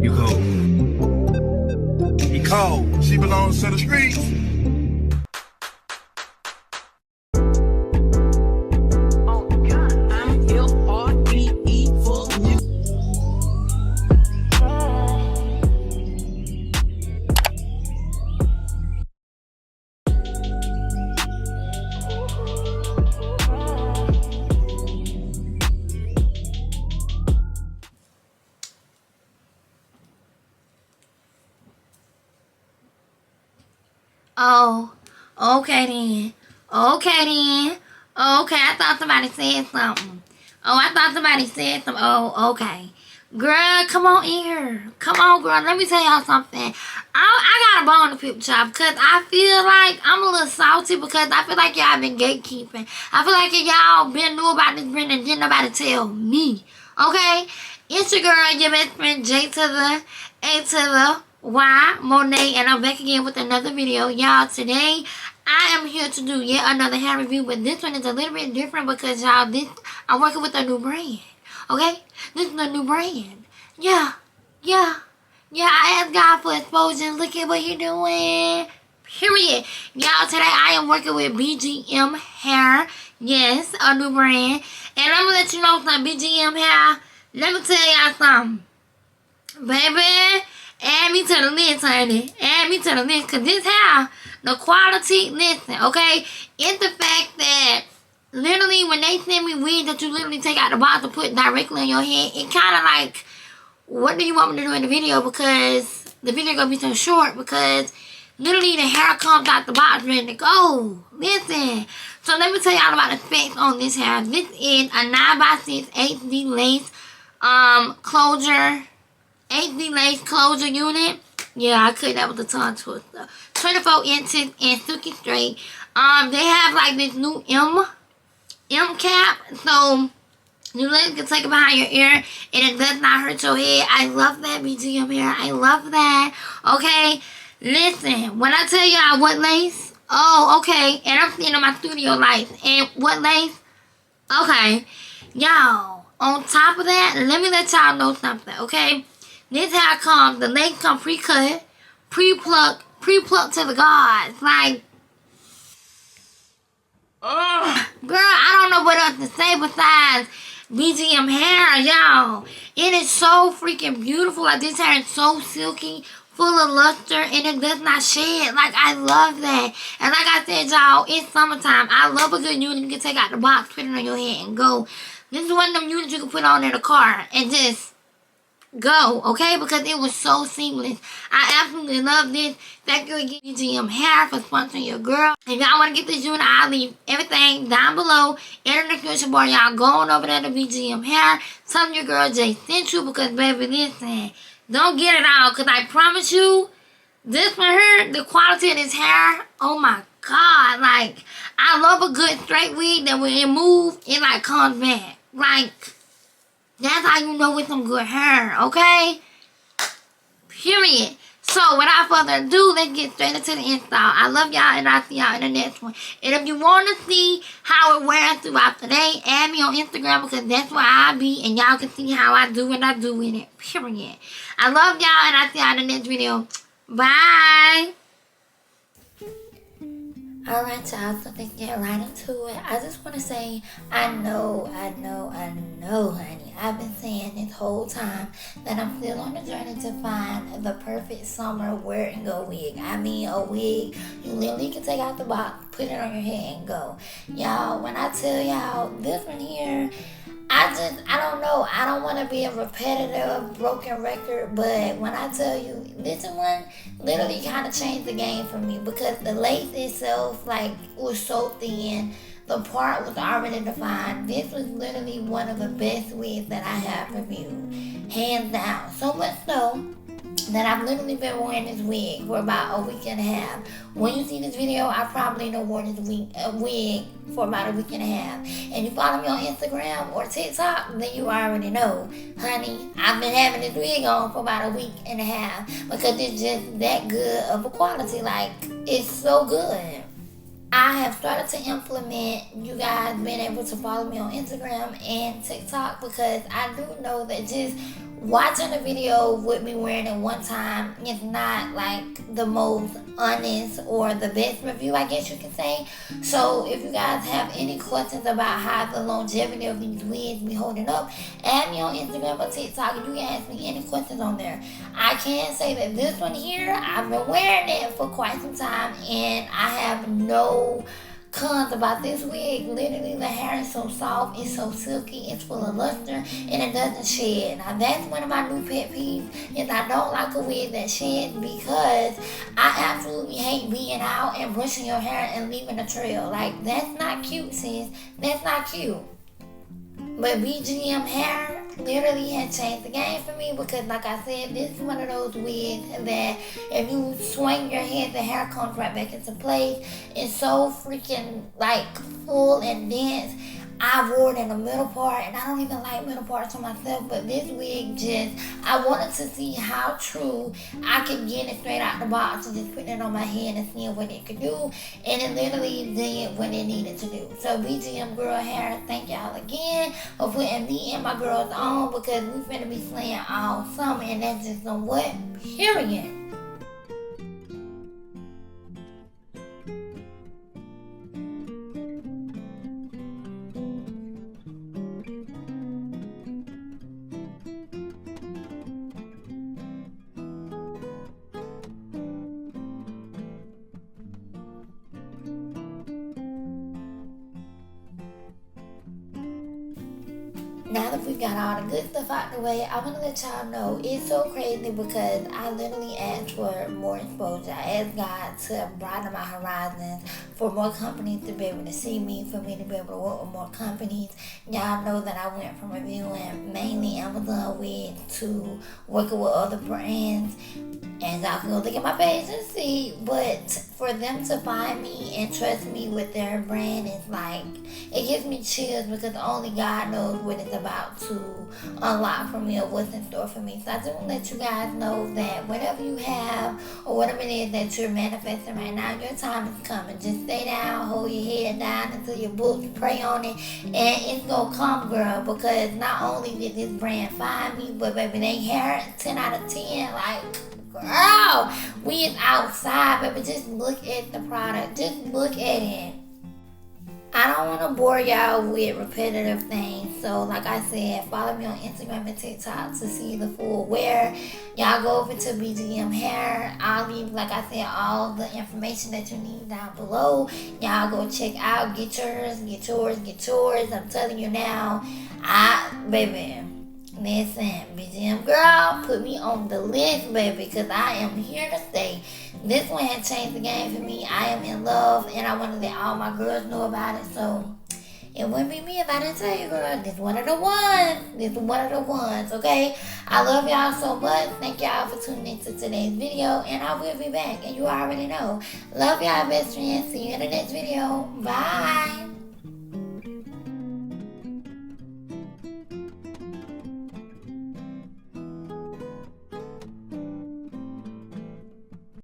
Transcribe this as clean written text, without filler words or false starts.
You cold. He cold. She belongs to the streets. Oh, okay then. Okay, I thought somebody said something. Oh, okay. Girl, come on in here. Come on, girl. Let me tell y'all something. I got a bone to pick with y'all because I feel like I'm a little salty because I feel like y'all been gatekeeping. I feel like y'all been knew about this brand and didn't nobody tell me. Okay? It's your girl, your best friend, J to the A to the Y, Monet, and I'm back again with another video. Y'all, today I am here to do yet another hair review, but this one is a little bit different because y'all, I'm working with a new brand. Okay? This is a new brand. Yeah. I asked God for exposure. Look at what he doing. Period. Y'all, today I am working with BGM Hair. Yes, a new brand. And I'm gonna let you know something. BGM Hair. Let me tell y'all something. Baby, add me to the list, honey. Add me to the list. Because this hair, the quality, listen, okay? It's the fact that literally when they send me wigs that you literally take out the box and put directly on your head, it kind of like, what do you want me to do in the video? Because the video going to be so short because literally the hair comes out the box ready to go. Listen. So let me tell y'all about the specs on this hair. This is a 9x6 HD lace closure. HD lace closure unit. Yeah, I cut that with the tongue twister. 24 inches and silky straight. They have like this new M cap. So you can take it behind your ear and it does not hurt your head. I love that BGM Hair. I love that. Okay. Listen, when I tell y'all what lace, oh, okay. And I'm sitting on my studio lights. And what lace? Okay. Y'all, on top of that, let me let y'all know something, okay? This hair comes, the lace comes pre-cut, pre-plucked to the gods. Like, girl, I don't know what else to say besides BGM Hair, y'all. It is so freaking beautiful. Like, this hair is so silky, full of luster, and it does not shed. Like, I love that. And like I said, y'all, it's summertime. I love a good unit you can take out the box, put it on your head, and go. This is one of them units you can put on in the car and just go, okay? Because it was so seamless. I absolutely love this. Thank you again, BGM Hair, for sponsoring your girl. If y'all want to get this unit, I'll leave everything down below in the description bar. Y'all go on over there to BGM Hair. Tell your girl Jay sent you because, baby, listen, don't get it all. Because I promise you, this one here, the quality of this hair, oh my God. Like, I love a good straight wig that when it moves, it like comes back. Like, that's how you know it's some good hair, okay? Period. So, without further ado, let's get straight into the install. I love y'all, and I'll see y'all in the next one. And if you want to see how it wears throughout the day, add me on Instagram because that's where I be, and y'all can see how I do what I do with it. Period. I love y'all, and I'll see y'all in the next video. Bye. Alright, y'all, so let's get right into it. I just want to say, I know, honey. I've been saying this whole time that I'm still on the journey to find the perfect summer wear and go wig. I mean, a wig you literally can take out the box, put it on your head, and go. Y'all, when I tell y'all, this one here, I don't know. I don't want to be a repetitive, broken record, but when I tell you, this one literally kind of changed the game for me because the lace itself, like, was so thin. The part was already defined. This was literally one of the best wigs that I have reviewed. Hands down. So much so that I've literally been wearing this wig for about a week and a half. When you see this video, I probably done wore this wig for about a week and a half. And you follow me on Instagram or TikTok, then you already know, honey, I've been having this wig on for about a week and a half because it's just that good of a quality. Like, it's so good. I have started to implement you guys being able to follow me on Instagram and TikTok because I do know that just watching the video with me wearing it one time is not like the most honest or the best review, I guess you can say. So if you guys have any questions about how the longevity of these wigs be holding up, add me on Instagram or TikTok and you can ask me any questions on there. I can say that this one here, I've been wearing it for quite some time and I have no cons about this wig. Literally, the hair is so soft, it's so silky, it's full of luster, and it doesn't shed. Now that's one of my new pet peeves, is I don't like a wig that sheds, because I absolutely hate being out and brushing your hair and leaving a trail. Like, that's not cute, sis. That's not cute. But BGM Hair literally has changed the game for me, because like I said, this is one of those wigs that if you swing your head, the hair comes right back into place. It's so freaking like full and dense. I wore it in the middle part, and I don't even like middle parts on myself, but this wig just, I wanted to see how true I could get it straight out the box and just put it on my head and see what it could do, and it literally did what it needed to do. So BGM Girl Hair, thank y'all again for putting me and my girls on, because we finna be slaying all summer, and that's just on what? Period. Now that we got all the good stuff out the way, I want to let y'all know it's so crazy, because I literally asked for more exposure. I asked God to broaden my horizons, for more companies to be able to see me, for me to be able to work with more companies. Y'all know that I went from reviewing mainly Amazon wigs to working with other brands. And y'all can go look at my page and see. But for them to find me and trust me with their brand is like, it gives me chills, because only God knows what it's about to unlock for me or what's in store for me. So I just want to let you guys know that whatever you have or whatever it is that you're manifesting right now, your time is coming. Just stay down, hold your head down until your books, pray on it, and it's gonna come, girl. Because not only did this brand find me, but baby, they hair 10 out of 10. Like, girl, we is outside, baby. Just look at the product. Just look at it. I don't want to bore y'all with repetitive things. So, like I said, follow me on Instagram and TikTok to see the full wear. Y'all go over to BGM Hair. I'll leave, like I said, all the information that you need down below. Y'all go check out. Get yours, get yours, get yours. I'm telling you now, baby. Listen, BGM Girl, put me on the list, baby, because I am here to stay. This one has changed the game for me. I am in love, and I want to let all my girls know about it. So it wouldn't be me if I didn't tell you, girl. This one of the ones. This one of the ones, okay? I love y'all so much. Thank y'all for tuning into today's video, and I will be back, and you already know. Love y'all, best friends. See you in the next video. Bye.